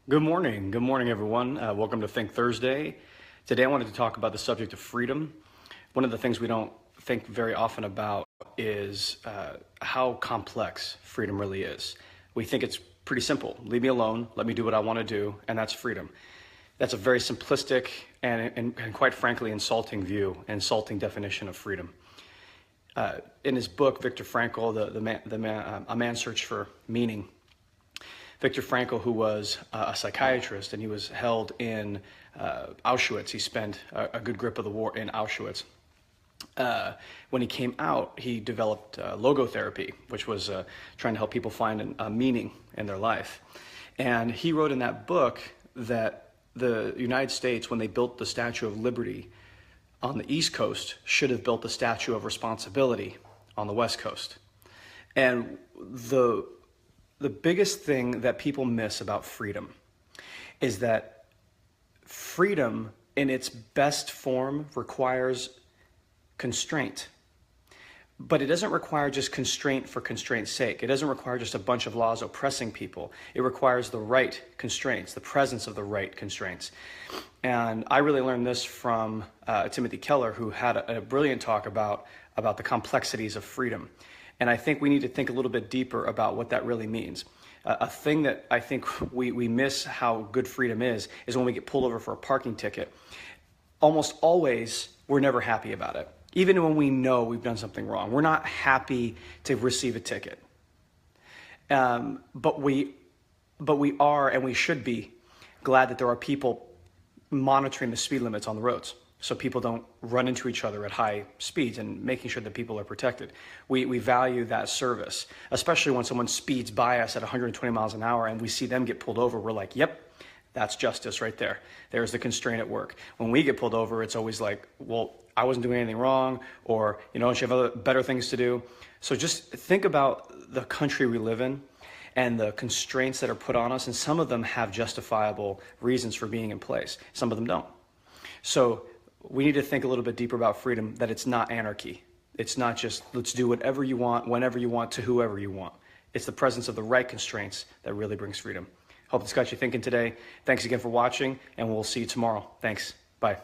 Good morning. Good morning, everyone. Welcome to Think Thursday. Today, I wanted to talk about the subject of freedom. One of the things we don't think very often about is how complex freedom really is. We think it's pretty simple. Leave me alone, let me do what I want to do, and that's freedom. That's a very simplistic and quite frankly insulting view, insulting definition of freedom. In his book, Viktor Frankl, A Man's Search for Meaning, Viktor Frankl, who was a psychiatrist, and he was held in Auschwitz. He spent a good grip of the war in Auschwitz. When he came out, he developed logotherapy, which was trying to help people find a meaning in their life. And he wrote in that book that the United States, when they built the Statue of Liberty on the East Coast, should have built the Statue of Responsibility on the West Coast. And the biggest thing that people miss about freedom is that freedom in its best form requires constraint. But it doesn't require just constraint for constraint's sake. It doesn't require just a bunch of laws oppressing people. It requires the right constraints, the presence of the right constraints. And I really learned this from Timothy Keller, who had a brilliant talk about the complexities of freedom. And I think we need to think a little bit deeper about what that really means. A thing that I think we miss how good freedom is when we get pulled over for a parking ticket. Almost always, we're never happy about it. Even when we know we've done something wrong, we're not happy to receive a ticket. But we are, and we should be, glad that there are people monitoring the speed limits on the roads, so people don't run into each other at high speeds, and making sure that people are protected. We value that service, especially when someone speeds by us at 120 miles an hour and we see them get pulled over. We're like, yep, that's justice right there. There's the constraint at work. When we get pulled over, it's always like, well, I wasn't doing anything wrong, or, don't you have better things to do? So just think about the country we live in and the constraints that are put on us, and some of them have justifiable reasons for being in place. Some of them don't. So we need to think a little bit deeper about freedom, that it's not anarchy. It's not just let's do whatever you want, whenever you want, to whoever you want. It's the presence of the right constraints that really brings freedom. Hope this got you thinking today. Thanks again for watching, and we'll see you tomorrow. Thanks. Bye.